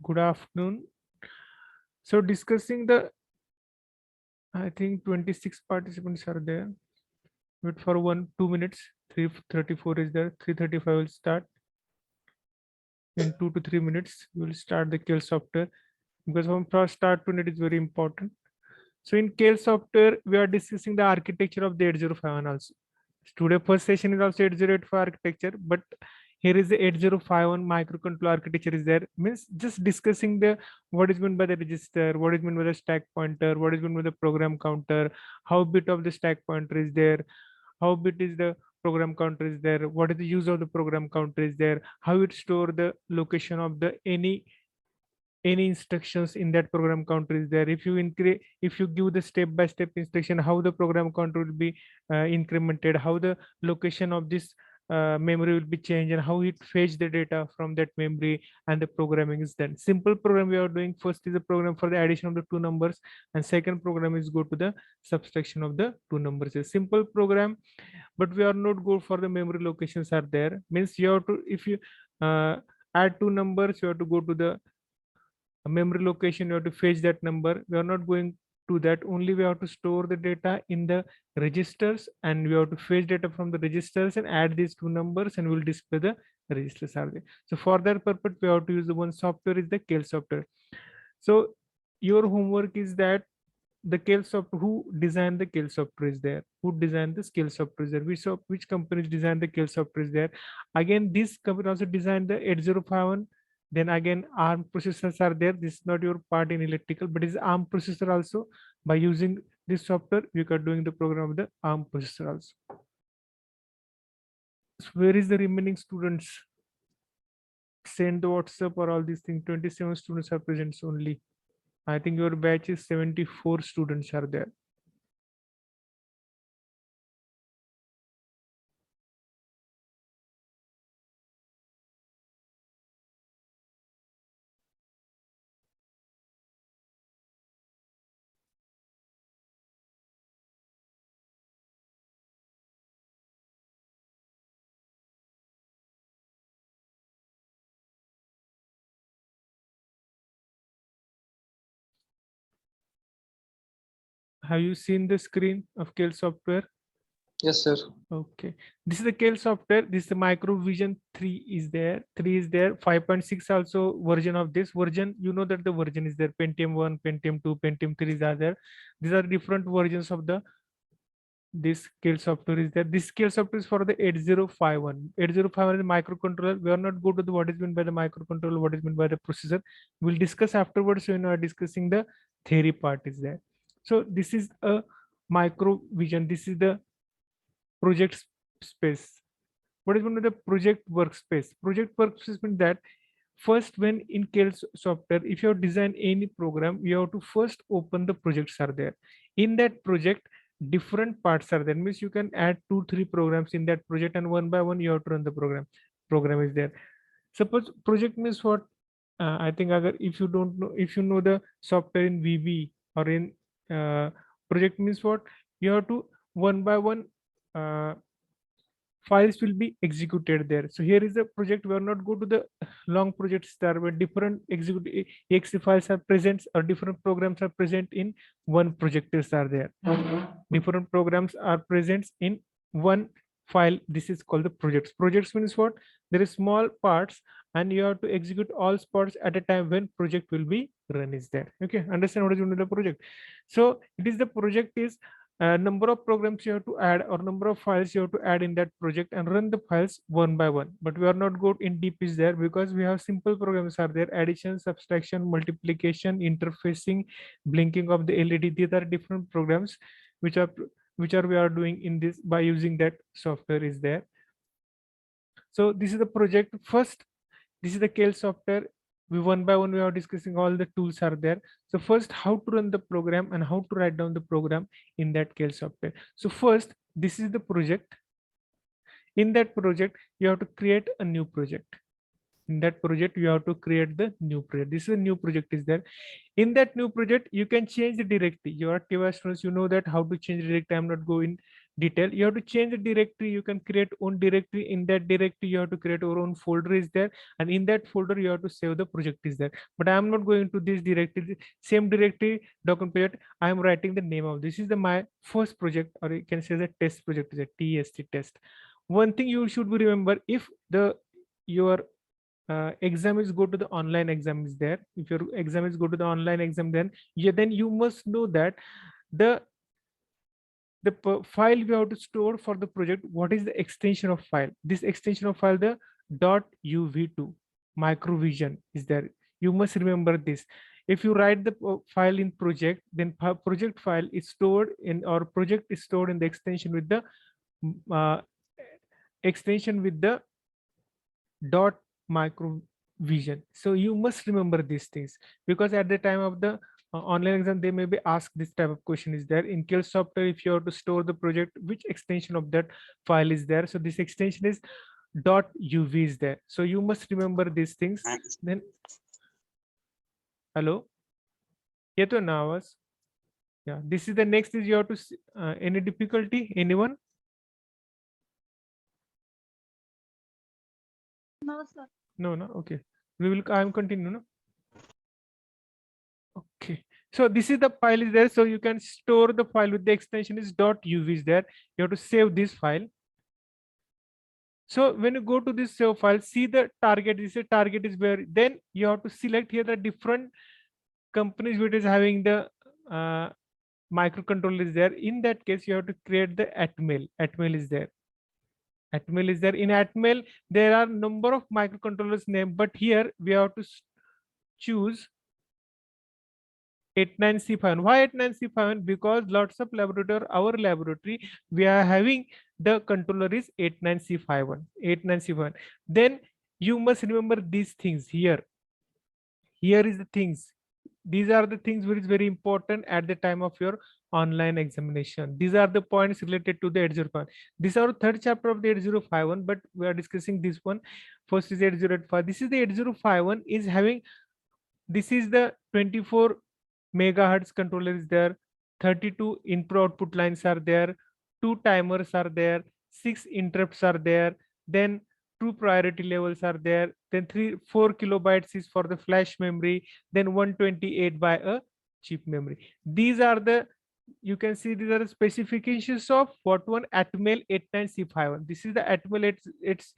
Good afternoon. So discussing the, I think 26 participants are there. Wait for 2 minutes. 3:34 is there. 3:35 will start. In 2 to 3 minutes, we will start the Kale software because from first start to it is very important. So in Kale software, we are discussing the architecture of the 8051 also. Today first session is also 8085 architecture, but here is the 8051 microcontroller architecture is there. Means just discussing the what is meant by the register, what is meant by the stack pointer, what is meant by the program counter, how bit of the stack pointer is there, how bit is the program counter is there, what is the use of the program counter is there, how it store the location of the any instructions in that program counter is there. If you increase, if you give the step by step instruction, how the program counter will be incremented, how the location of this memory will be changed, and how it fetch the data from that memory, and the programming is done. Simple program we are doing first is a program for the addition of the two numbers, and second program is go to the subtraction of the two numbers. A simple program, but we are not go for the memory locations are there. Means you have to, if you add two numbers, you have to go to the a memory location, you have to fetch that number. We are not going to that. Only we have to store the data in the registers, and we have to fetch data from the registers and add these two numbers, and we'll display the registers are there. So for that purpose, we have to use the one software is the Kale software. So your homework is that the Kale software, who designed the Kale software is there, who designed the Kale software is there, which companies designed the Kale software is there. Again, this company also designed the 8051. Then again, ARM processors are there. This is not your part in electrical, but it's ARM processor also. By using this software, you are doing the program of the ARM processor also. So where is the remaining students? Send the WhatsApp or all these things. 27 students are present only. I think your batch is 74 students are there. Have you seen the screen of Kale software? Yes, sir. Okay. This is the Kale software. This is the MicroVision 3 is there. 3 is there. 5.6 also version of this version. You know that the version is there. Pentium 1, Pentium 2, Pentium 3 are there. These are different versions of the this Kale software is there. This Kale software is for the 8051. 8051 is a microcontroller. We are not go to the what is meant by the microcontroller, what is meant by the processor. We'll discuss afterwards when we are discussing the theory part is there. So this is a MicroVision. This is the project space. What is one of the project workspace? Project workspace means that first, when in Kale software, if you have designed any program, you have to first open the projects are there. In that project, different parts are there. Means you can add 2 3 programs in that project, and one by one you have to run the program. Program is there. Suppose project means what? I think if you don't know, if you know the software in VB or in project means what? You have to one by one files will be executed there. So here is a project. We are not go to the long projects there, where different execute exe files are present, or different programs are present in one projectors are there. Different programs are present in one file. This is called the projects. Projects means what? There is small parts, and you have to execute all parts at a time when project will be run is there. Okay, understand what is the project? So it is the project is number of programs you have to add, or number of files you have to add in that project, and run the files one by one. But we are not good in deep is there, because we have simple programs are there: addition, subtraction, multiplication, interfacing, blinking of the LED. These are different programs which are we are doing in this by using that software is there. So this is the project. First, this is the Kale software. We one by one we are discussing all the tools are there. So first, how to run the program and how to write down the program in that Kale software. So first, this is the project. In that project, you have to create a new project. In that project, you have to create the new project. This is a new project is there. In that new project, you can change the directory. You are TY students, you know that how to change the directory. I'm not going detail. You have to change the directory. You can create own directory. In that directory, you have to create your own folder is there, and in that folder you have to save the project is there. But I am not going to this directory, same directory document project. I am writing the name of this is the my first project, or you can say the test project is a TST test. One thing you should be remember, if the your exam is go to the online exam is there, if your exam is go to the online exam, then then you must know that the file you have to store for the project, what is the extension of file. This extension of file, the .uv2 microvision is there. You must remember this. If you write the file in project, then project file is stored in, or project is stored in the extension with the uh, dot microvision. So you must remember these things, because at the time of the online exam they may be asked this type of question is there. In Kill Software, if you have to store the project, which extension of that file is there, so this extension is .uv is there. So you must remember these things. Then hello, yeto nawas. Yeah, this is the next is you have to any difficulty, anyone? No, sir. No, okay, we will, I'm continue, no? Okay, so this is the file is there, so you can store the file with the extension is .uv is there. You have to save this file. So when you go to this save file, see the target. This is target is where, then you have to select here the different companies which is having the microcontroller is there. In that case, you have to create the Atmel. Atmel is there. Atmel is there. In Atmel, there are number of microcontrollers name, but here we have to choose 89C51. Why 89C51? Because lots of laboratory, our laboratory, we are having the controller is 89C51. 89C51. Then you must remember these things here. Here is the things. These are the things which is very important at the time of your online examination. These are the points related to the 8051. This is our third chapter of the 8051, but we are discussing this one. First is 8085. This is the 8051 is having, this is the 24 megahertz controller is there, 32 input output lines are there, 2 timers are there, 6 interrupts are there, then 2 priority levels are there, then 4 kilobytes is for the flash memory, then 128 by a chip memory. These are the, you can see these are the specifications of what one Atmel 89C51. This is the Atmel, it's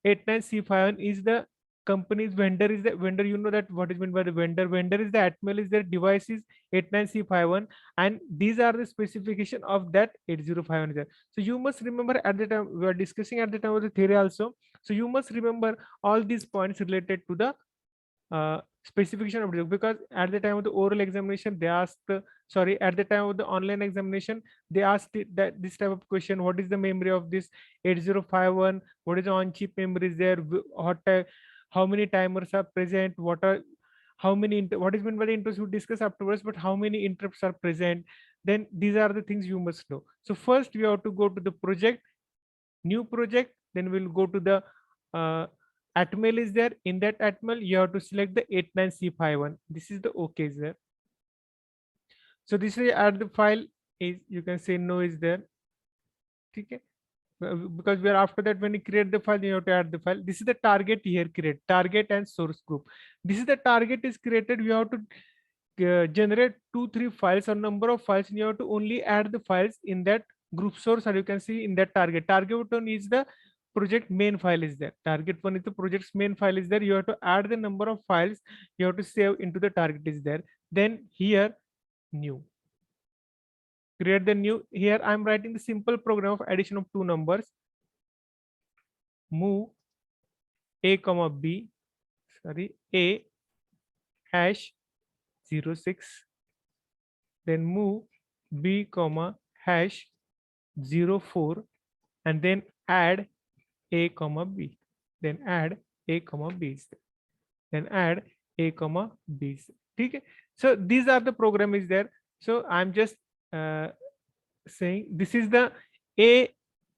89C51 is the company's vendor, is the vendor. You know that what is meant by the vendor. Vendor is the Atmel, is their device is 89C51, and these are the specification of that 8051. So you must remember at the time we are discussing at the time of the theory also. So you must remember all these points related to the specification of it, because at the time of the oral examination they asked sorry, at the time of the online examination they asked that this type of question: what is the memory of this 8051, what is the on chip memory is there, what how many timers are present, what are, how many what is meant by the interrupts we discuss afterwards, but how many interrupts are present. Then these are the things you must know. So first we have to go to the project, new project, then we'll go to the Atmel is there. In that Atmel, you have to select the 89C51. This is the OK is there. So this is add the file is, you can say no is there. Okay. Because we are after that, when you create the file, you have to add the file. This is the target here, create target and source group. This is the target is created. We have to generate 2-3 files or number of files, and you have to only add the files in that group source, or you can see in that target. Target one is the project main file is there. Target one is the project's main file is there. You have to add the number of files you have to save into the target is there. Then here new, create the new. Here I'm writing the simple program of addition of 2 numbers. Move a comma b, sorry, a hash 06, then move b comma hash 04, and then add a comma b, then add a comma b, then add a comma b. Okay, so these are the program is there. So I'm just saying this is the a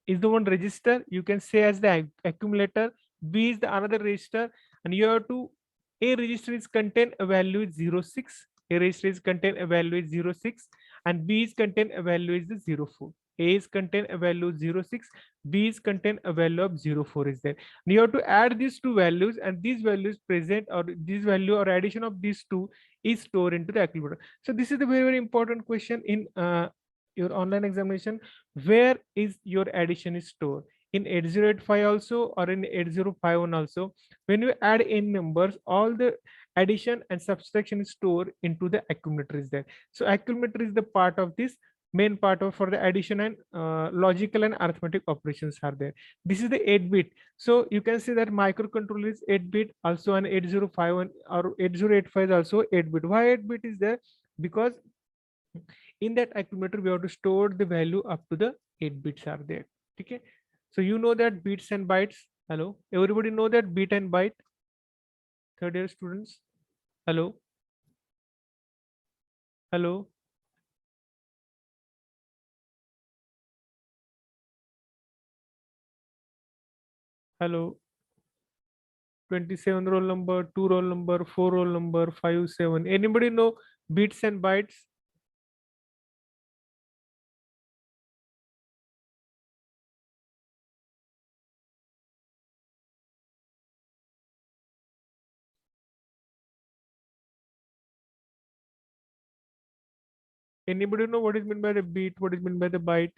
is the one register, you can say as the accumulator, b is the another register, and you have to, a register is contain a value is 06, a register is contain a value is 06, and b is contain a value is the 04. A is contain a value 06, B is contain a value of 04 is there. And you have to add these two values, and these values present, or this value or addition of these two is stored into the accumulator. So this is the very, very important question in your online examination. Where is your addition is stored? In 8085 also, or in 8051 also. When you add n numbers, all the addition and subtraction is stored into the accumulator is there. So accumulator is the part of this main part of for the addition and logical and arithmetic operations are there. This is the 8-bit. So you can see that microcontroller is 8-bit, also an 8051 or 8085 is also 8-bit. Why 8-bit is there? Because in that accumulator we have to store the value up to the 8 bits are there. Okay, so you know that bits and bytes. Hello, everybody know that bit and byte? Third year students, hello, hello, hello. 27 roll number, 2 roll number, 4 roll number, 5, 7. Anybody know bits and bytes? Anybody know what is meant by the bit? What is meant by the byte?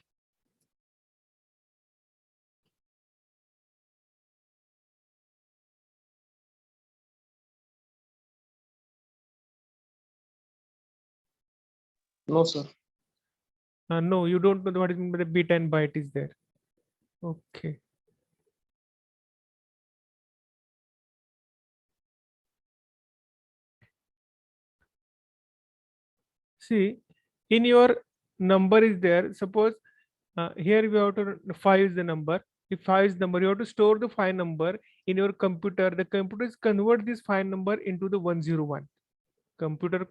No, sir. No, you don't know what is meant by the bit and byte is there. Okay. See, in your number is there. Suppose here we have to 5 is the number. If 5 is number, you have to store the 5 number in your computer. The computer is convert this 5 number into the 101. Computer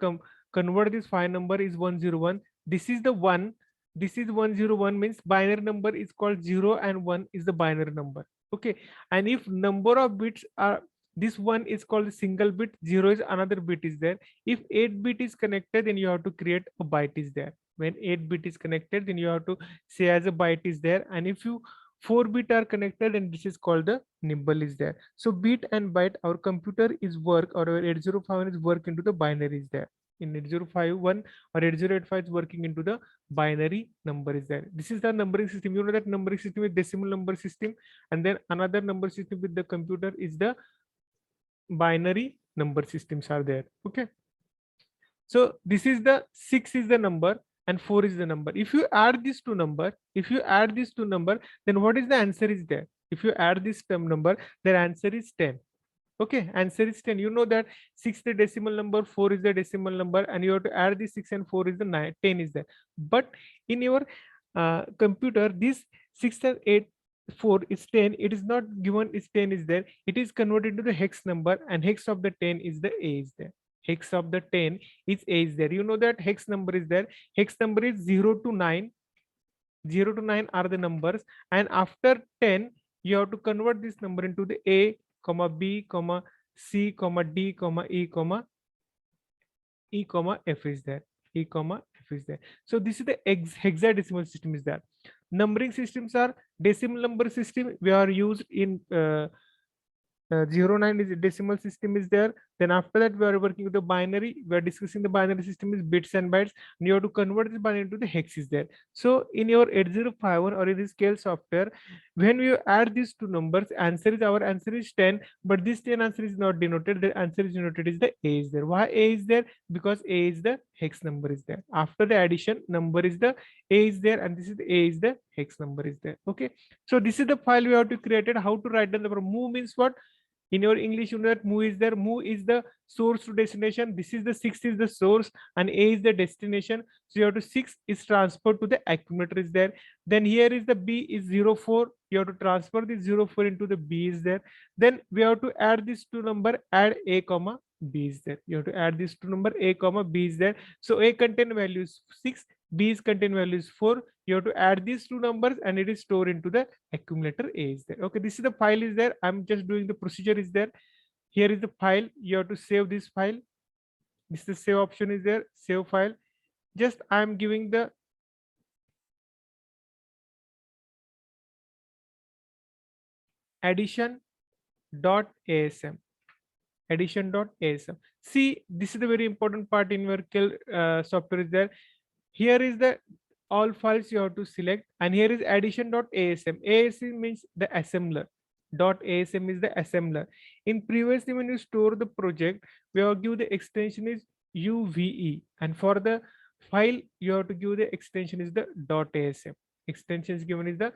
convert this 5 number is 101. This is the 1. This is 101 means binary number is called 0 and 1 is the binary number. Okay, and if number of bits are, this one is called a single bit, 0 is another bit is there. If 8 bit is connected, then you have to create a byte is there. When 8 bit is connected, then you have to say as a byte is there. And if you 4 bit are connected, and this is called the nibble is there. So bit and byte, our computer is work, or our 8051 is work into the binary is there. In 8051 or 8085 is working into the binary number is there. This is the numbering system. You know that numbering system is decimal number system, and then another number system with the computer is the binary number systems are there. Okay, so this is the 6 is the number and 4 is the number. If you add these two number, then what is the answer is there? If you add this term number, their answer is 10. Okay, answer is 10. You know that 6 is the decimal number, 4 is the decimal number, and you have to add this 6 and 4 is the 9, 10 is there. But in your computer, this 6 and 8, 4 is 10. It is not given is 10 is there. It is converted to the hex number, and hex of the 10 is the A is there. Hex of the 10 is A is there. You know that hex number is there. Hex number is 0 to 9. 0 to 9 are the numbers, and after 10 you have to convert this number into the A, comma B, comma C, comma D, comma E, comma F is there. E, comma F is there. So this is the hexadecimal system is there. Numbering systems are decimal number system. We are used in 09 is a decimal system is there. Then after that we are working with the binary. We are discussing the binary system is bits and bytes, and you have to convert this binary into the hex is there. So in your 8051 or in the scale software, when we add these two numbers, our answer is 10, but this 10 answer is not denoted. The answer is denoted is the A is there. Why A is there? Because A is the hex number is there. After the addition, number is the A is there, and this is the A is the hex number is there. Okay, so this is the file we have to create it. How to write down the number? Move means what? In your English, you know that move is there. Move is the source to destination. This is the 6 is the source, and A is the destination. So you have to 6 is transferred to the accumulator is there. Then here is the B is 04. You have to transfer this 04 into the B is there. Then we have to add this two number, add A comma B is there. You have to add this two number, A comma B is there. So A contain value is 6, B's contain value is 4. You have to add these two numbers, and it is stored into the accumulator A is there. Okay, this is the file is there. I'm just doing the procedure is there. Here is the file. You have to save this file. This is the save option is there. Save file. Just I'm giving the addition dot asm. Addition dot asm. See, this is the very important part in your software is there. Here is the all files you have to select, and here is addition.asm. ASM means the assembler. .asm is the assembler. In previously, when you store the project, we have give the extension is UVE, and for the file you have to give the extension is the .asm. Extension is given is the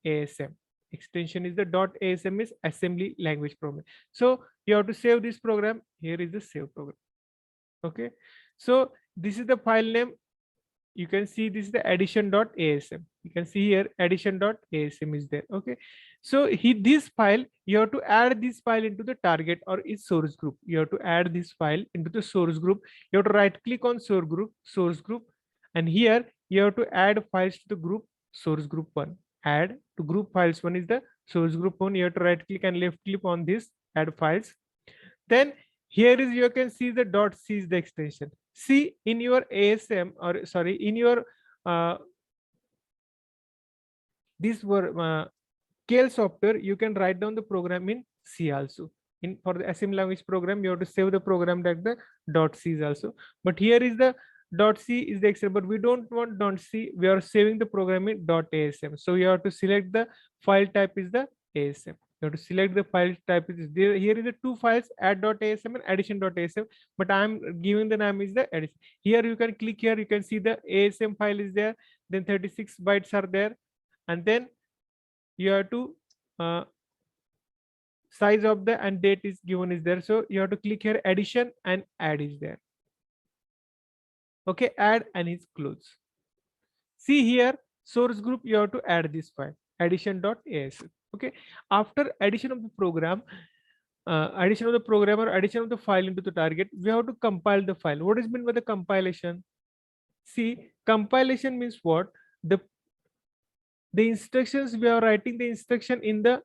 .asm. Extension is the .asm is assembly language program. So you have to save this program. Here is the save program. Okay, so this is the file name. You can see this is the addition.asm. You can see here addition.asm is there. Okay, so this file, you have to add this file into the target or its source group. You have to add this file into the source group. You have to right click on source group, and here you have to add files to the group source group 1. Add to group files 1 is the source group 1. You have to right click and left click on this add files. Then here is you can see the .c is the extension. See, in your ASM, or sorry, in your this were KL software, you can write down the program in C also. In for the assembly language program, you have to save the program like the .c is also. But here is the .c is the extension, but we don't want .c. We are saving the program in .asm. So you have to select the file type is the ASM. You have to select the file type is there. Here is the two files, add.asm and addition.asm, but I'm giving the name is the addition. Here you can click here, you can see the ASM file is there, then 36 bytes are there, and then you have to size of the and date is given is there. So you have to click here addition and add is there. Okay, add and is close. See here source group, you have to add this file addition.asm. Okay, after addition of the program, addition of the program or addition of the file into the target, we have to compile the file. What is meant by the compilation? See, compilation means what? The instructions, we are writing the instruction in the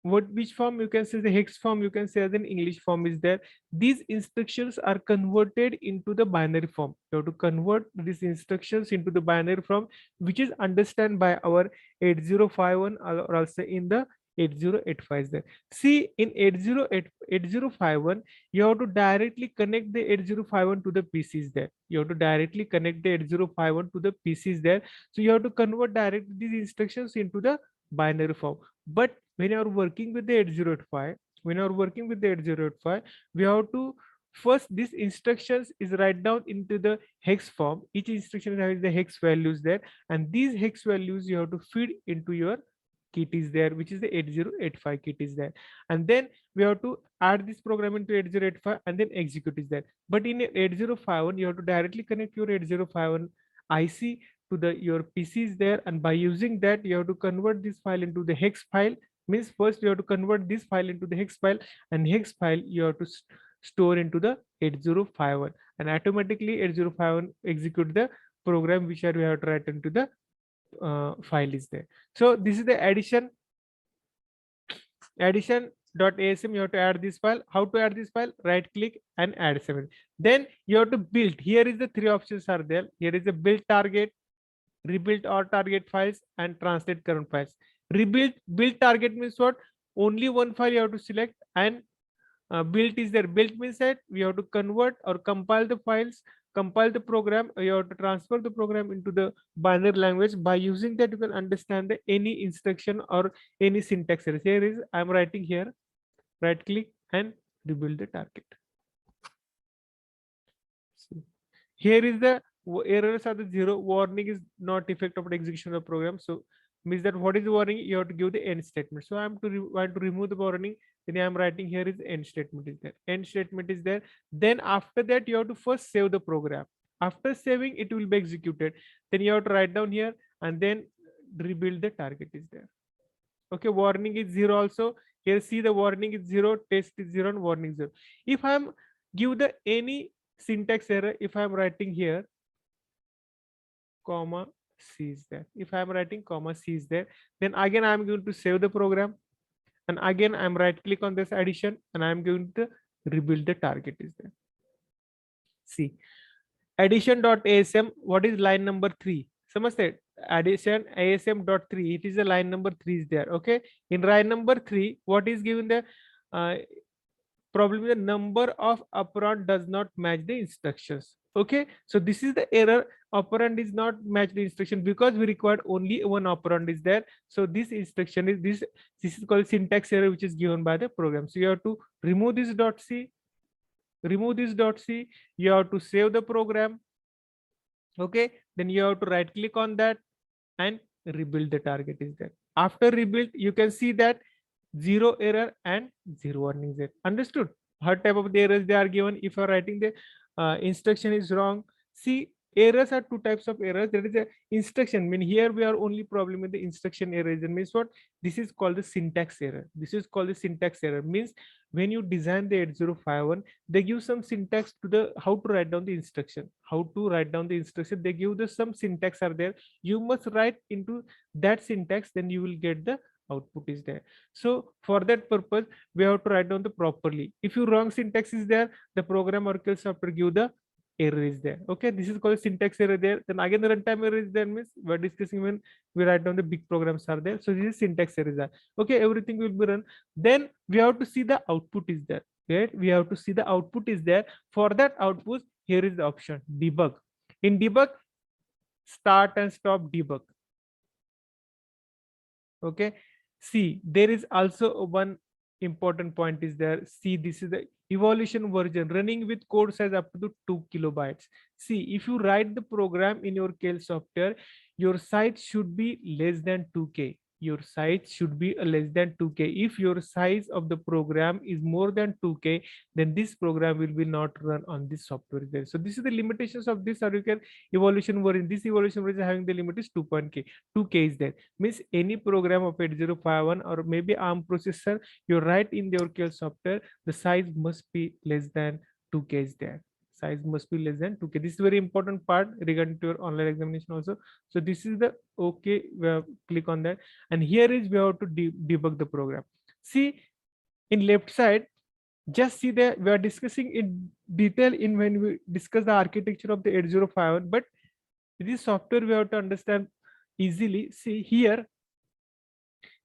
which form, you can say the hex form, you can say as an English form is there. These instructions are converted into the binary form. You have to convert these instructions into the binary form, which is understood by our 8051 or also in the 8085 is there. See, in 8051, you have to directly connect the 8051 to the PCs there. You have to directly connect the 8051 to the PCs there. So you have to convert directly these instructions into the binary form. But when you are working with the 8085, we have to first these instructions is write down into the hex form. Each instruction has the hex values there, and these hex values you have to feed into your kit is there, which is the 8085 kit is there, and then we have to add this program into 8085 and then execute is there. But in 8051, you have to directly connect your 8051 IC to the your PCs there, and by using that you have to convert this file into the hex file. Means first you have to convert this file into the hex file, and hex file you have to store into the 8051, and automatically 8051 execute the program which we have to write into the file is there. So this is the addition.asm. You have to add this file. How to add this file? Right click and add 7. Then you have to build. Here is the three options are there. Here is the build target, rebuild all target files, and translate current files. Build target means what? Only one file you have to select, and build is there. Build means that we have to convert or compile the files, compile the program. You have to transfer the program into the binary language. By using that, you can understand the any instruction or any syntax errors. Here is I'm writing here. Right click and rebuild the target. See. Here is the errors are the 0. Warning is not effect of the execution of the program. So means that what is the warning? You have to give the end statement. So I'm want to remove the warning. Then I'm writing here is end statement is there. End statement is there. Then after that you have to first save the program. After saving, it will be executed. Then you have to write down here and then rebuild the target is there. Okay, warning is 0 also. Here see the warning is 0, test is 0, and warning 0. If I'm give the any syntax error, if I'm writing here comma C is there. If I'm writing comma C is there, then again I'm going to save the program, and again I'm right click on this addition, and I'm going to rebuild the target is there. See, addition.asm, what is line number 3? समझते addition asm.3, it is a line number 3 is there. Okay, in line number 3 what is given, the uh, problem is the number of operand does not match the instructions. Okay, so this is the error, operand is not match the instruction because we required only one operand is there. So this instruction is this is called syntax error which is given by the program. So you have to remove this dot c, remove this dot c, you have to save the program. Okay, then you have to right click on that and rebuild the target is there. After rebuild you can see that zero error and zero warning there. Understood? What type of the errors they are given if you are writing the instruction is wrong. See, errors are two types of errors. There is a instruction, mean here we are only problem with the instruction errors. And means what? This is called the syntax error. This is called the syntax error. Means when you design the 8051, they give some syntax to the how to write down the instruction. How to write down the instruction. They give the some syntax are there. You must write into that syntax, then you will get the output is there. So for that purpose, we have to write down the properly. If you wrong syntax is there, the program Oracle software give the error is there. Okay, this is called syntax error there. Then again the runtime error is there, means we're discussing when we write down the big programs are there. So this is syntax error is there. Okay, everything will be run. Then we have to see the output is there. Right? We have to see the output is there. For that output, here is the option debug. In debug, start and stop debug. Okay, see, there is also one important point is there. See, this is the evolution version running with code size up to 2 kilobytes. See, if you write the program in your Keil software, your size should be less than 2K. Your size should be less than 2K. If your size of the program is more than 2K, then this program will be not run on this software there. So this is the limitations of this, or you can evolution version. This evolution version having the limit is 2K is there. Means any program of 8051 or maybe ARM processor, you write in your Keil software, the size must be less than 2K is there. Size must be less than 2K. This is very important part regarding to your online examination also. So this is the okay. We have click on that, and here is we have to debug the program. See, in left side, just see that we are discussing in detail in when we discuss the architecture of the 8051, but this software we have to understand easily. See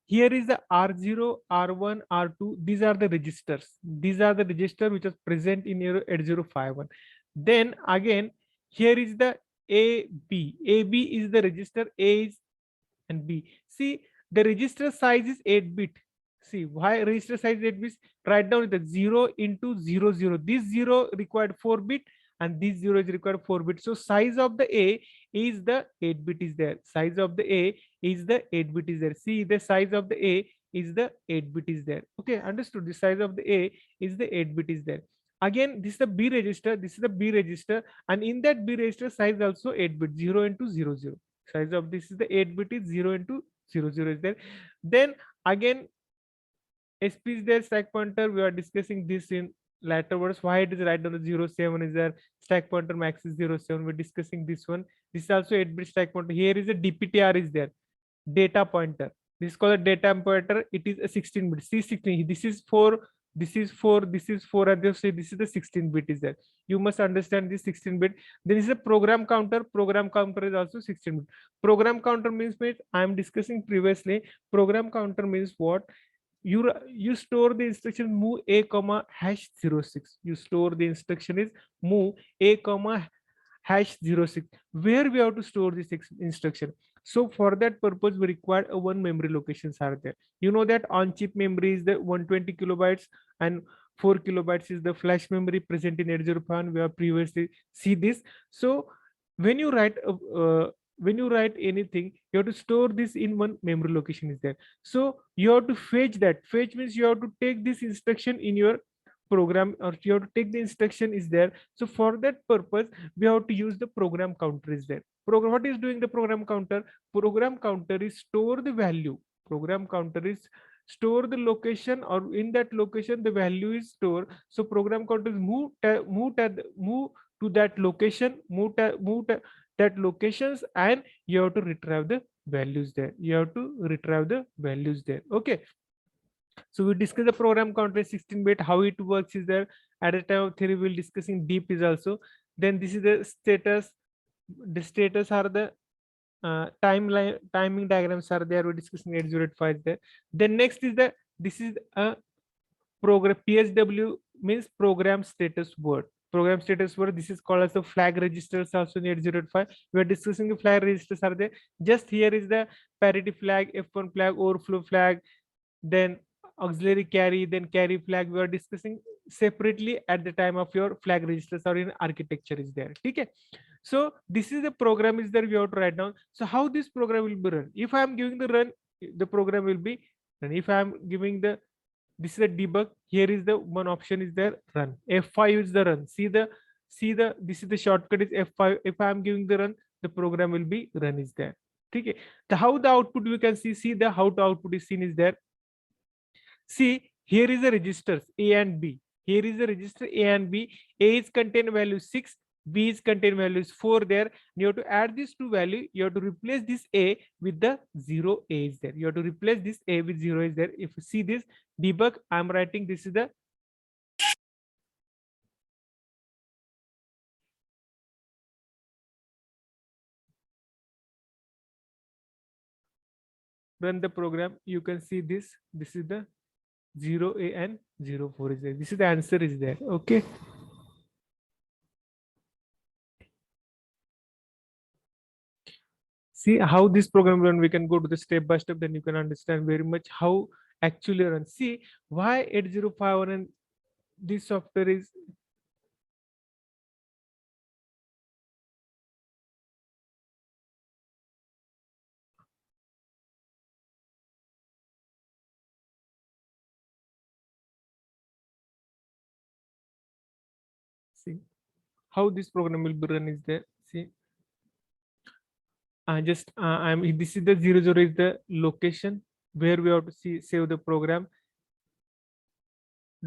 here is the R0, R1, R2. These are the registers. These are the register which is present in your 8051. Then again, here is the AB. AB is the register, A is and B. See, the register size is 8-bit. See, why register size 8 bits? Write down the 0 into 0, 0. This 0 required 4-bit and this 0 is required 4-bit. So size of the A is the 8-bit is there. Size of the A is the 8-bit is there. See, the size of the A is the 8-bit is there. Okay, understood. The size of the A is the 8-bit is there. Again, this is the B register. This is the B register, and in that B register size also 8-bit, 0 into 0, 0. Size of this is the 8-bit is 0 into 0, 0 is there. Then again, SP is there, stack pointer. We are discussing this in later words. Why it is right down the 07 is there, stack pointer max is 07. We're discussing this one. This is also 8-bit stack pointer. Here is a DPTR is there, data pointer. This is called a data pointer. It is a 16-bit. C16. This is 4. This is 4. This is 4. And this is the 16-bit is there. You must understand this 16-bit. There is a program counter. Program counter is also 16-bit. Program counter means I am discussing previously. Program counter means what? You store the instruction move a comma hash 06. You store the instruction is move a comma hash 06, where we have to store this instruction. So for that purpose, we require a one memory locations are there. You know that on chip memory is the 120 kilobytes and 4 kilobytes is the flash memory present in 8051. We have previously see this. So when you write anything, you have to store this in one memory location is there. So you have to fetch that. Fetch means you have to take this instruction in your program, or you have to take the instruction is there. So for that purpose, we have to use the program counter is there. Program, what is doing the program counter? Program counter is store the value. Program counter is store the location, or in that location the value is stored. So program counter is move to that location, move that locations, and you have to retrieve the values there. You have to retrieve the values there. Okay, so we discuss the program counter 16-bit. How it works is there. At the time of theory, we'll discussing deep is also. Then this is the status. The status are the timing diagrams are there. We're discussing 8085 there. Then next is the, this is a program. PSW means program status word. Program status word, this is called as the flag registers also in 8085. We are discussing the flag registers are there. Just here is the parity flag, F1 flag, overflow flag, then auxiliary carry, then carry flag. We are discussing separately at the time of your flag registers or in architecture is there. Okay. So this is the program is there we have to write down. So how this program will be run? If I am giving the run, the program will be run. If I am giving the, this is a debug, here is the one option is there, run. F5 is the run. See the this is the shortcut is F5. If I am giving the run, the program will be run is there. Okay. The how the output we can see the how the output is seen is there. See, here is the registers A and B. Here is the register A and B. A is contain value 6, B is contain values 4 there. You have to add these two value. You have to replace this A with the 0 A is there. You have to replace this A with 0 is there. If you see this debug, I'm writing this is the run the program. You can see this. This is the 0A and 04 is there. This is the answer is there. Okay. See how this program run. We can go to the step by step, then you can understand very much how actually run. See why 8051 and this software is see how this program will be run is there. See just I'm this is the 00 is the location where we have to see save the program.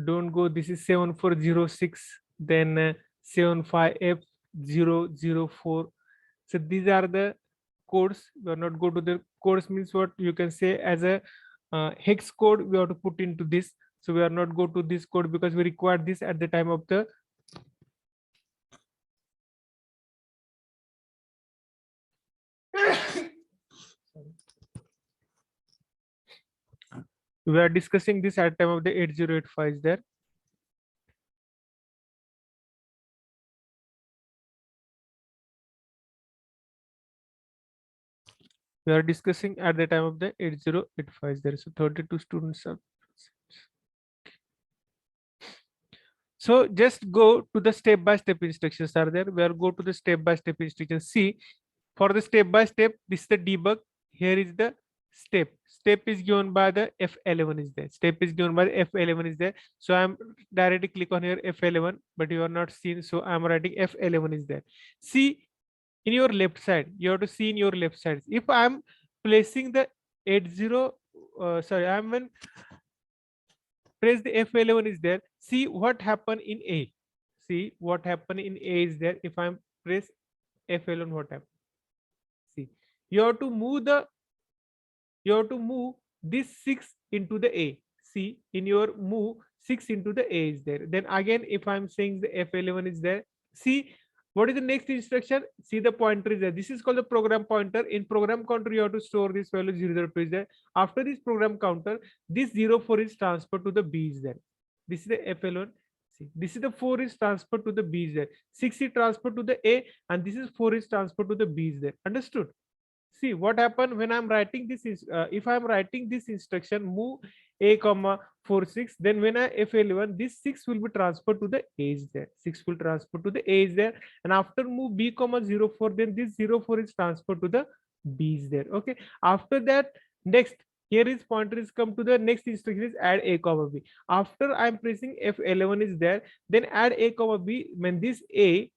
Don't go, this is 7406, then 75F004. So these are the codes. We are not go to the codes means what you can say as a hex code we have to put into this. So we are not go to this code because we require this at the time of the we are discussing this at time of the 8085 is there. We are discussing at the time of the 8085 is there. So 32 students are. So just go to the step-by-step instructions are there. We are go to the step-by-step instructions. See, for the step-by-step, this is the debug. Here is the step. Step is given by the F11 is there. Step is given by the F11 is there. So I'm directly click on here F11, but you are not seen. So I'm writing F11 is there. See, in your left side, you have to see in your left side. If I'm placing the 80, I'm when press the F11 is there. See what happened in A. See what happened in A is there. If I'm press F11, what happened? See, you have to move this 6 into the A. See, in your move 6 into the A is there. Then again, if I'm saying the F11 is there, see what is the next instruction? See the pointer is there. This is called the program pointer. In program counter, you have to store this value 002 is there. After this program counter, this 04 is transferred to the B is there. This is the F11. See, this is the 4 is transferred to the B is there. 6 is transferred to the A, and this is 4 is transferred to the B is there. Understood? See what happened when I'm writing this is if I'm writing this instruction move A comma 46, then when I F11 this 6 will be transferred to the A is there. 6 will transfer to the A is there, and after move B comma 04, then this 04 is transferred to the B is there. Okay. After that, next here is pointer is come to the next instruction is add A comma B. After I'm pressing F11 is there, then add A comma B. When this A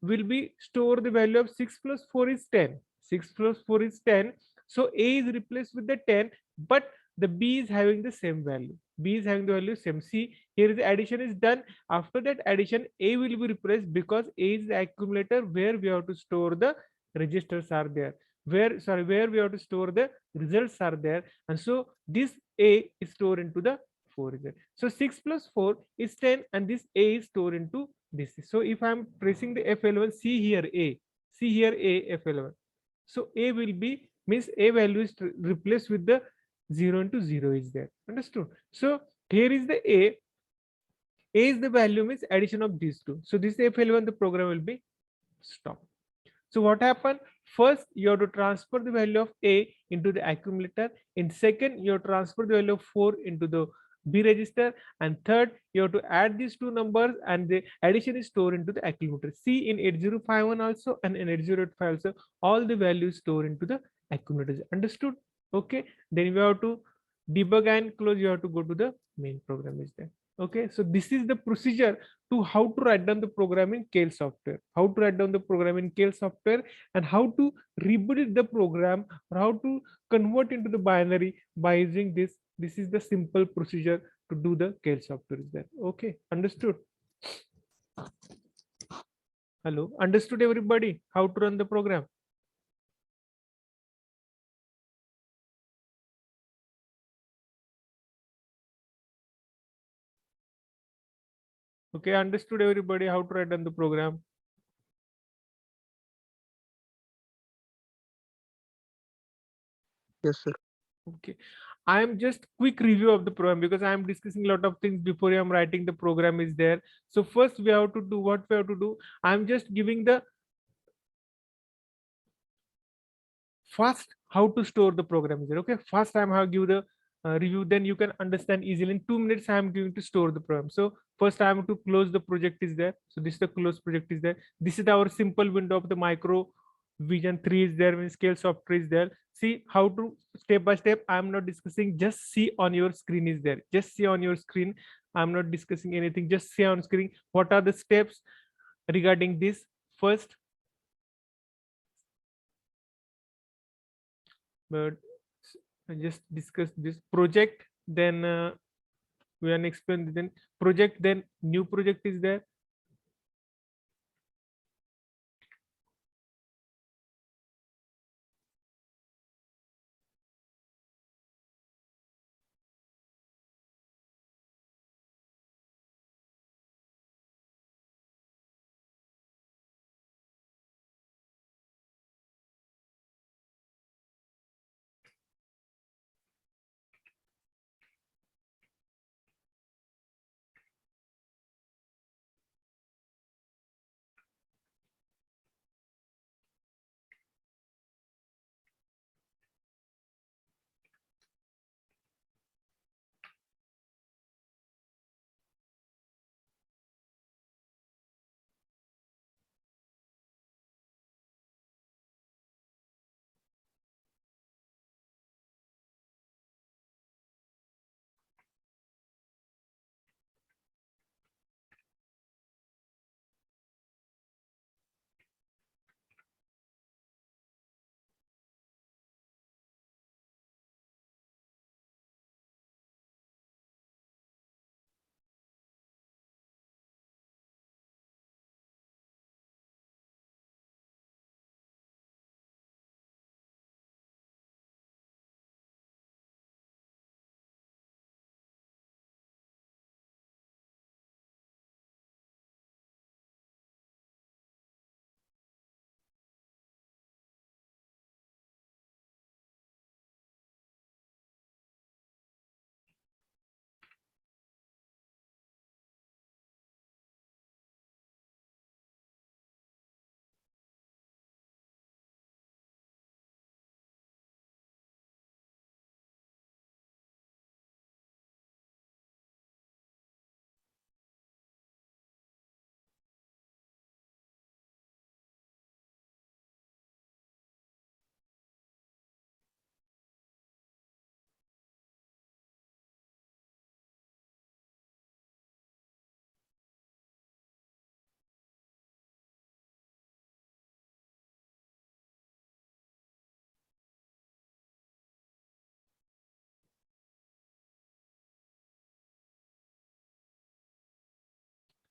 will be store the value of 6 plus 4 is 10. 6 plus 4 is 10. So A is replaced with the 10, but the B is having the same value. B is having the value same. See, here the addition is done. After that addition, A will be replaced because A is the accumulator where we have to store the registers are there. Where we have to store the results are there. And so this A is stored into the 4 is there. So 6 plus 4 is 10, and this A is stored into this. So if I'm pressing the F11, see here A. See here a f11. So a will be means a value is replaced with the 0 into 0 is there. Understood? So here is the a is the value means addition of these two. So this f11 the program will be stopped. So what happened? First, you have to transfer the value of A into the accumulator. In second, you have to transfer the value of 4 into the B register. And third, you have to add these two numbers and the addition is stored into the accumulator. See in 8051 also and in 8085 also, all the values stored into the accumulators. Understood? Okay. Then we have to debug and close. You have to go to the main program is there. Okay. So this is the procedure to how to write down the program in Keil software, how to write down the program in Keil software, and how to reboot the program or how to convert into the binary by using this. This is the simple procedure to do the Keil software is there. Okay, understood? Hello, understood everybody how to run the program? Okay, understood everybody how to write down the program? Yes, sir. Okay, I am just quick review of the program because I am discussing a lot of things before I am writing the program is there. So first we have to do what we have to do. I am just giving the first how to store the program is there. Okay, first time I have give the review, then you can understand easily. In 2 minutes I am going to store the program. So first I am to close the project is there. So this is the close project is there. This is our simple window of the micro vision 3 is there, when scale software is there. See how to step by step. I am not discussing, just see on your screen is there, just see on your screen. I'm not discussing anything, just see on screen what are the steps regarding this. First, but I just discuss this project, then we can explain, then project, then new project is there.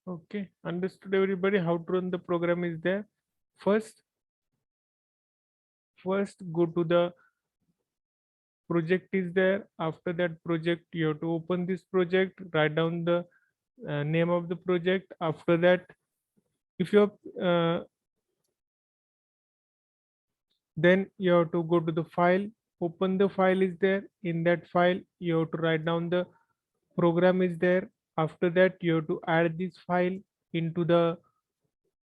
Okay, understood everybody how to run the program is there. First go to the project is there. After that project, you have to open this project, write down the name of the project. After that, if you have Then you have to go to the file, open the file is there. In that file you have to write down the program is there. After that you have to add this file into the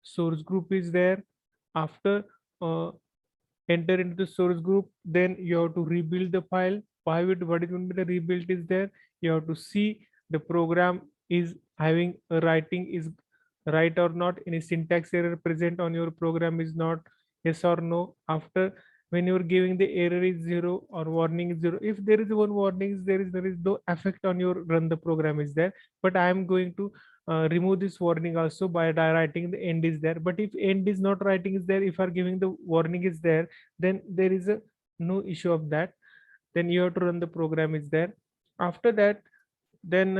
source group is there. After enter into the source group, then you have to rebuild the file. What is going to be the rebuild is there. You have to see the program is having a writing is right or not, any syntax error present on your program is not, yes or no. After, when you're giving the error is zero or warning is zero, if there is one warning, there is no effect on your run the program is there. But I am going to remove this warning also by writing the end is there. But if end is not writing is there, if are giving the warning is there, then there is a no issue of that. Then you have to run the program is there. After that, then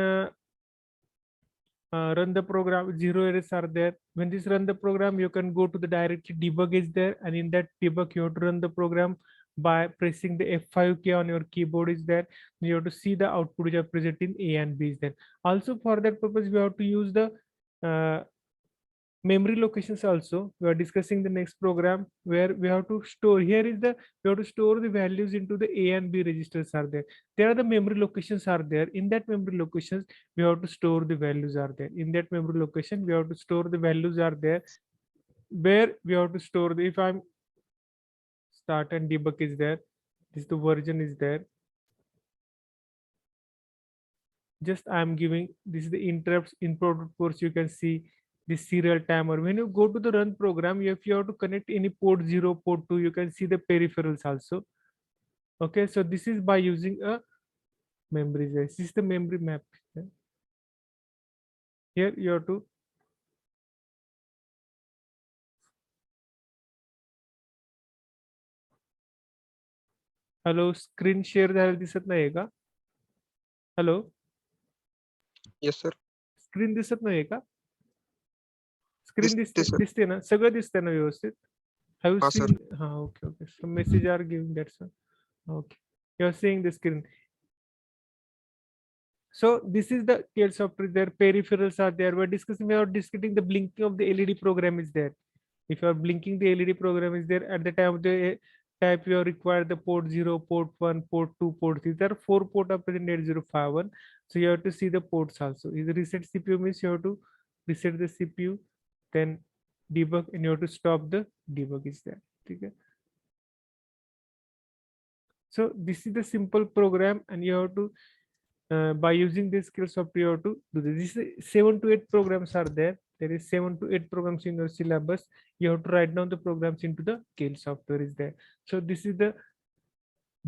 run the program, zero errors are there. When this run the program, you can go to the directly debug is there, and in that debug you have to run the program by pressing the F5 key on your keyboard is there. You have to see the output which are present in A and B is there. Also for that purpose we have to use the uh, memory locations also. We are discussing the next program where we have to store, here is the, we have to store the values into the A and B registers are there. There are the memory locations are there. In that memory locations we have to store the values are there. In that memory location we have to store the values are there, where we have to store the, if I'm start and debug is there, this the version is there. Just I'm giving, this is the interrupts input course. You can see this serial timer. When you go to the run program, if you have to connect any port 0, port 2, you can see the peripherals also. Okay, so this is by using a memory. This is the memory map. Here you have to, hello, screen share झालेलं दिसत नाहीये का? Hello, yes sir. Screen दिसत नाहीये का? Screen दिसते sir. दिसते ना, सगळं दिसतंय ना व्यवस्थित? Have you हा sir. seen? Okay, okay. Some message are giving that, sir. Okay, you're seeing the screen. So this is the KL software. Their peripherals are there. We are discussing the blinking of the LED program is there. If you are blinking, the LED program is there. At the time of the type, you are required the port 0, port 1, port 2, port 3. There are 4 port are present 8051. So you have to see the ports also. Is the reset CPU means you have to reset the CPU, then debug, and you have to stop the debug is there. Okay. So this is the simple program, and you have to by using this skill software you have to do this. This is 7 to 8 programs are there. There is 7 to 8 programs in your syllabus. You have to write down the programs into the Kale software is there. So this is the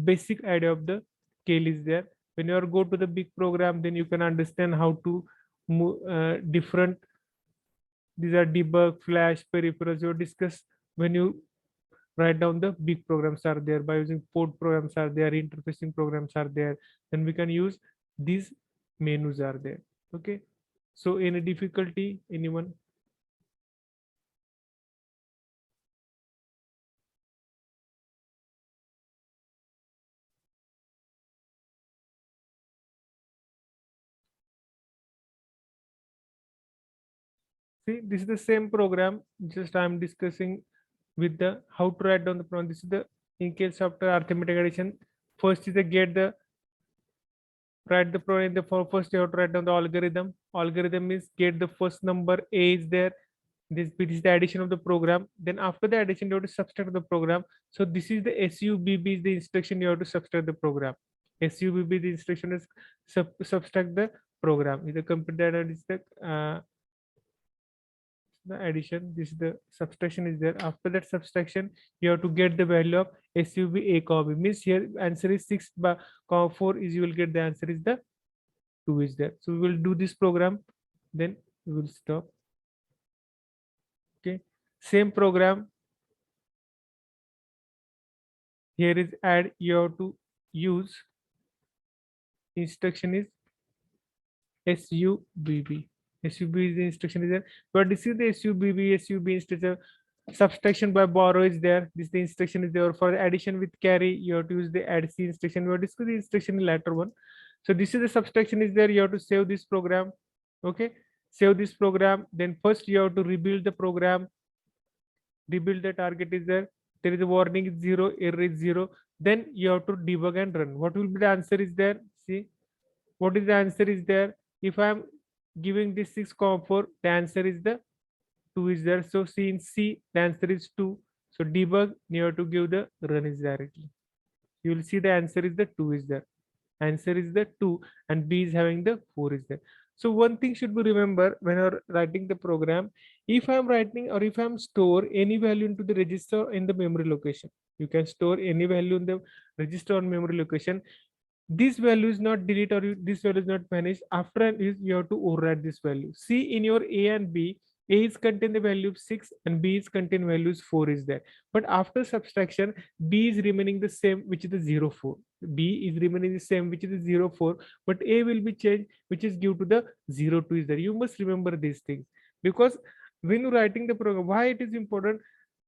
basic idea of the Kale is there. When you are go to the big program, then you can understand how to move different. These are debug, flash, peripherals. You discuss when you write down the big programs are there. By using port programs are there, interfacing programs are there, then we can use these menus are there. Okay, so any difficulty, anyone? See, this is the same program, just I'm discussing with the how to write down the program. This is the in case after arithmetic addition. First is the get the write the program in the first you have to write down the algorithm. Algorithm is get the first number A is there. This is the addition of the program. Then after the addition, you have to subtract the program. So this is the SUBB is the instruction you have to subtract the program. SUBB the instruction is subtract the program. Either complete that is the addition. This is the subtraction is there. After that subtraction, you have to get the value of SUB A comma B. Means here answer is 6 by 4 is you will get the answer is the 2 is there. So we will do this program, then we will stop. Okay, same program. Here is add, you have to use instruction is SUBB. SUB is the instruction is there. But this is the SUB instruction. Subtraction by borrow is there. This the instruction is there. For the addition with carry, you have to use the add C instruction. We will discuss the instruction in later one. So this is the subtraction is there. You have to save this program. Okay, save this program. Then first you have to rebuild the program. Rebuild the target is there. there is a warning is 0, error is 0, then you have to debug and run. What will be the answer is there? See, what is the answer is there? If I am giving this 6,4, the answer is the 2 is there. So C in C, the answer is 2. So debug, you have to give the run is directly. You will see the answer is the 2 is there. Answer is the 2 and B is having the 4 is there. So one thing should be remember when you're writing the program, if I'm writing or if I'm store any value into the register in the memory location, you can store any value in the register or memory location. This value is not delete or this value is not vanished. After is you have to override this value. See in your A and B, A is contain the value of 6 and B is contain values 4 is there. But after subtraction, B is remaining the same, which is the 0, 4. B is remaining the same, which is the 0, 4. But A will be changed, which is due to the 0, 2 is there. You must remember these things because when you're writing the program, why it is important?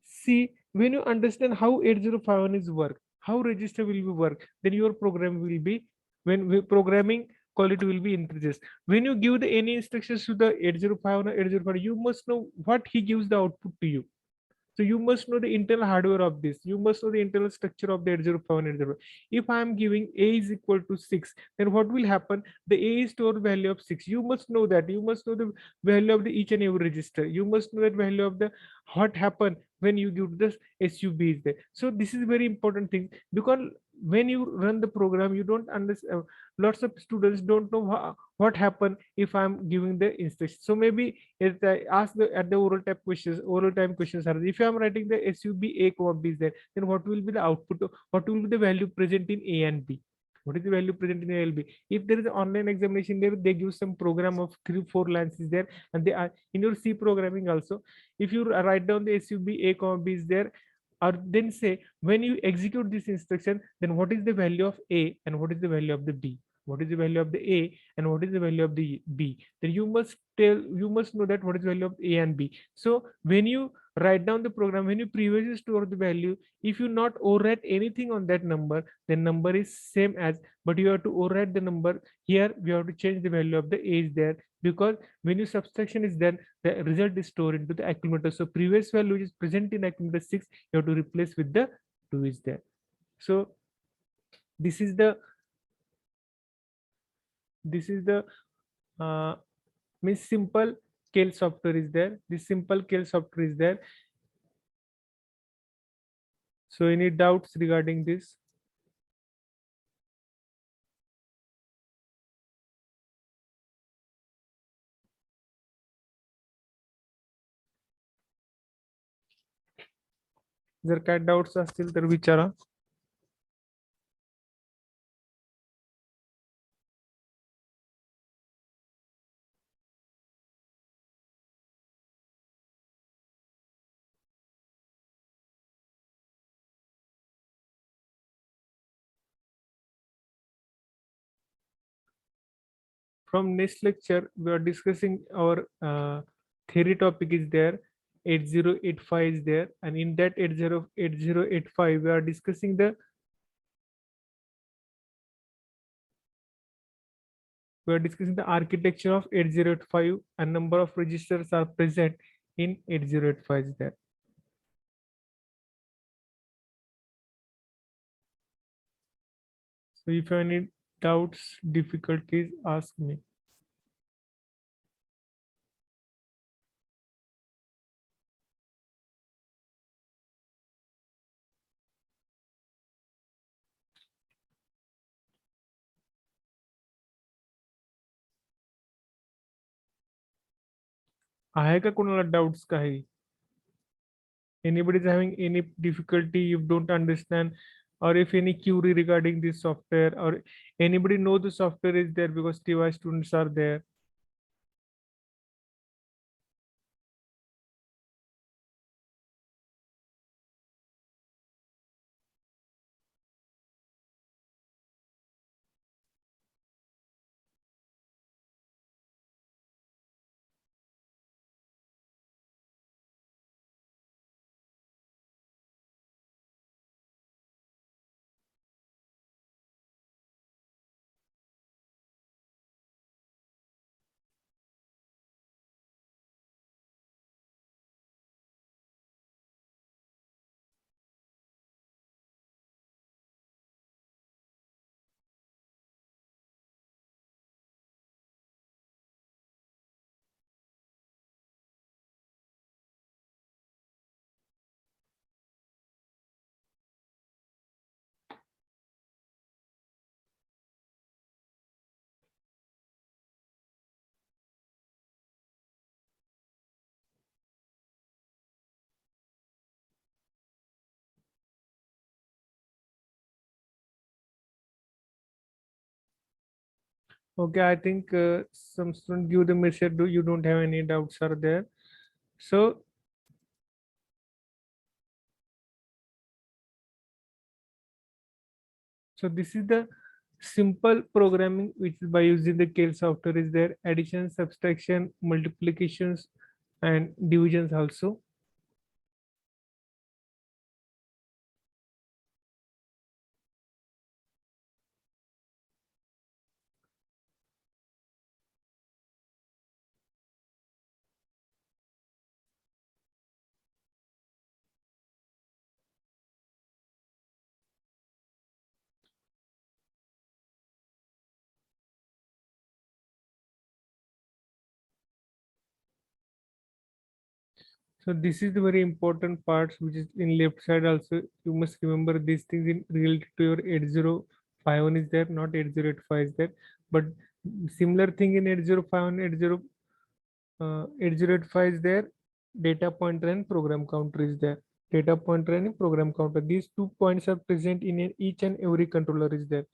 See, when you understand how 8051 is work, how register will be work, then your program will be programming quality will be increases. When you give the any instructions to the 8051 or 8051, you must know what he gives the output to you. So you must know the internal hardware of this. You must know the internal structure of the 8051 8051. If I am giving A is equal to 6, then what will happen? The A is stored value of 6. You must know that. You must know the value of the each and every register. You must know that value of the what happened when you give this SUB is there. So this is very important thing because when you run the program, you don't understand. Lots of students don't know what happened if I'm giving the instruction. So maybe if I ask at the oral time questions are if I'm writing the SUB A comma B is there, then what will be the output? What will be the value present in A and B? What is the value present in A and B? If there is an online examination there, they give some program of 3-4 lines is there, and they are in your C programming also. If you write down the SUB A comma B is there, or then say when you execute this instruction, then what is the value of A and what is the value of the B? What is the value of the A and what is the value of the B? Then you must know that what is the value of A and B. So when you write down the program, when you previously store the value, if you not overwrite anything on that number, the number is same as, but you have to overwrite the number here. We have to change the value of the A is there because when your subtraction is done, the result is stored into the accumulator. So previous value which is present in accumulator 6, you have to replace with the 2 is there. So this is the means simple Kale software is there. This simple Kale software is there. So any doubts regarding this? जर काय doubts असतील तर विचारा. From next lecture, we are discussing our theory topic is there. 8085 is there, and in that 8085, we are discussing the architecture of 8085 and number of registers are present in 8085 is there. So if you have any doubts, difficulties, ask me. आहे का कोणाला doubts काही? Anybody is having any difficulty you don't understand, or if any query regarding this software, or anybody know the software is there because TY students are there? Okay, I think some student give the message. You don't have any doubts are there? So this is the simple programming which is by using the Keil software is there, addition, subtraction, multiplications, and divisions also. So this is the very important parts which is in left side also. You must remember these things in related to your 8051 is there, not 8085 is there. But similar thing in 8051, 8085 is there. Data pointer and program counter is there. Data pointer and program counter. These 2 points are present in each and every controller is there.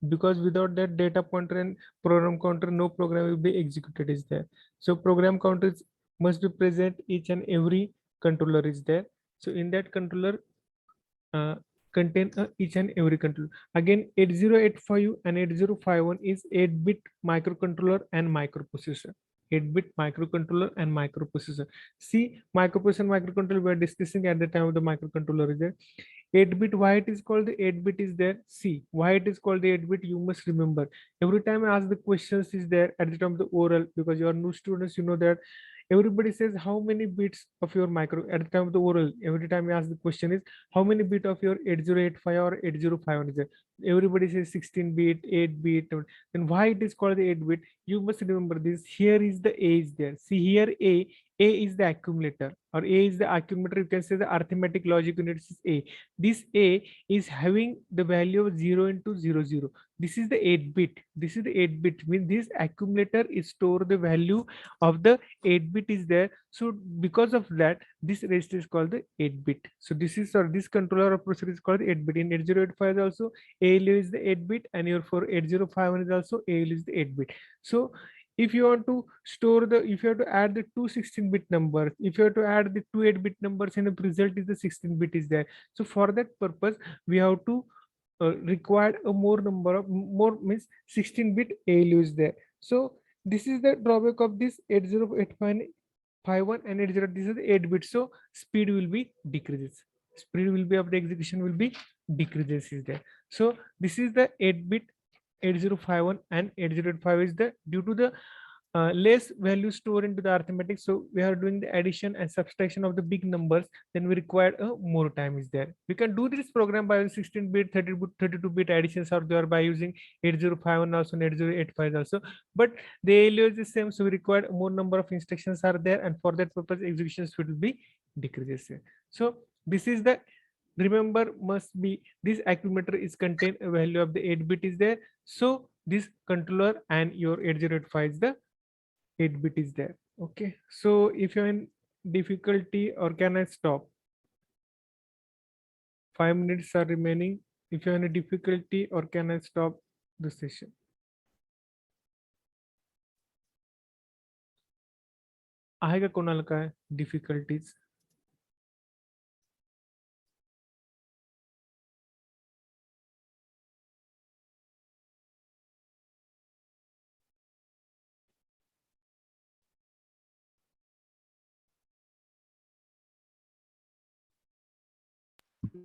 Because without that data pointer and program counter, no program will be executed is there. So program counters must be present each and every controller is there. So in that controller uh, contain each and every controller. Again, 8085 and 8051 is 8-bit microcontroller and microprocessor. 8-bit microcontroller and microprocessor. See, microprocessor and microcontroller we are discussing at the time of the microcontroller is there. 8-bit, why it is called the 8-bit is there? See, why it is called the 8-bit, you must remember. Every time I ask the questions is there at the time of the oral, because you are new students, you know that everybody says how many bits of your micro at the time of the oral. Every time I ask the question is how many bit of your 8085 or 8051 is there? Everybody says 16 bit, 8 bit. Then why it is called the 8 bit? You must remember this. Here is the A is there. See here A is the accumulator or A is the accumulator. You can say the arithmetic logic unit is A. This A is having the value of 0 into 0 0. This is the 8 bit. This is the 8 bit. Means this accumulator is store the value of the 8 bit is there. So because of that, this register is called the 8 bit. So this is or this controller or processor is called 8 bit. In 8085 also ALU is the 8 bit, and your for 8051 is also ALU is the 8 bit. So if you want to store the, if you have to add the two 16-bit numbers, if you have to add the two 8-bit numbers, and the result is the 16-bit is there. So for that purpose we have to require a more number of more means 16-bit ALU is there. So this is the drawback of this 8085 and 80. This is the 8 bit, so speed will be decreases. Speed will be of the execution will be decreases is there. So this is the 8 bit 8051 and 8085 is the due to the less value stored into the arithmetic. So we are doing the addition and subtraction of the big numbers, then we require more time is there. We can do this program by 16-bit, 30-bit, 32-bit additions, or there by using 8051 also and 8085 also. But the ALU is the same, so we require more number of instructions are there, and for that purpose execution speed will be decreases. So this is the, remember must be this accumulator is contain a value of the 8-bit is there. So this controller and your 8085 is the 8-bit is there. Okay, so if you're in difficulty, or can I stop? 5 minutes are remaining. If you're in a difficulty, or can I stop the session? आहे का कोणाला काय difficulties?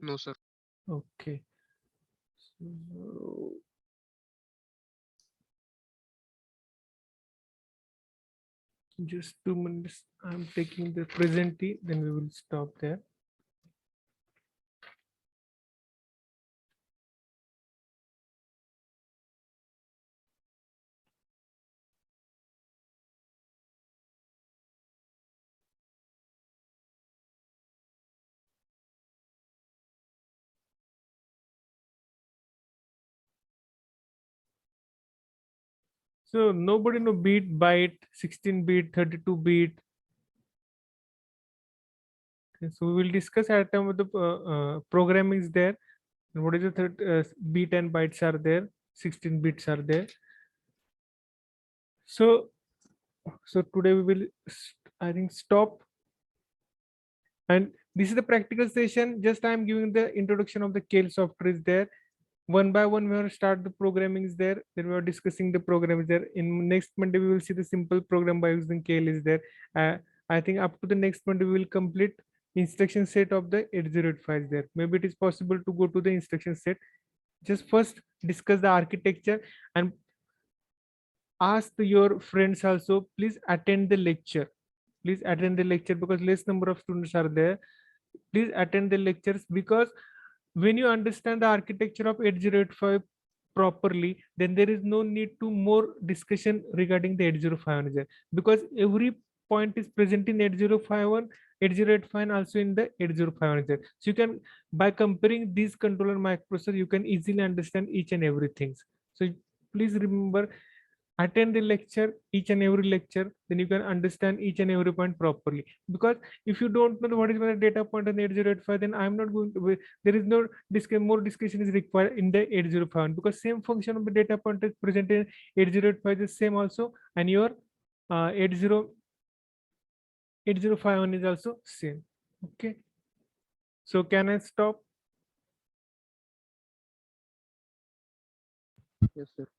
No, sir. Okay. So, just 2 minutes. I'm taking the present T, then we will stop there. So nobody know bit, byte, 16-bit, 32-bit. Okay, so we will discuss at the time of the programming is there. And what is the third bit and bytes are there? 16 bits are there. So today we will I think stop, and this is the practical session. Just I am giving the introduction of the Kale software is there. One by one we will start the programming is there, then we are discussing the program is there. In next Monday we will see the simple program by using Kale is there. I think up to the next Monday we will complete instruction set of the 8085 is there. Maybe it is possible to go to the instruction set. Just first discuss the architecture and ask your friends also, please attend the lecture. Please attend the lecture because less number of students are there. Please attend the lectures, because when you understand the architecture of 8085 properly, then there is no need to more discussion regarding the 8051, because every point is present in 8051, 8085 and also in the 8051. So you can, by comparing these controller microprocessor, you can easily understand each and everything. So please remember, attend the lecture, each and every lecture, then you can understand each and every point properly. Because if you don't know what is the data point on 8085, then I'm not going to, there is no more discussion is required in the 8051, because same function of the data point is present in 8085 is same also, and your 8051 is also same. Okay, so can I stop? Yes, sir.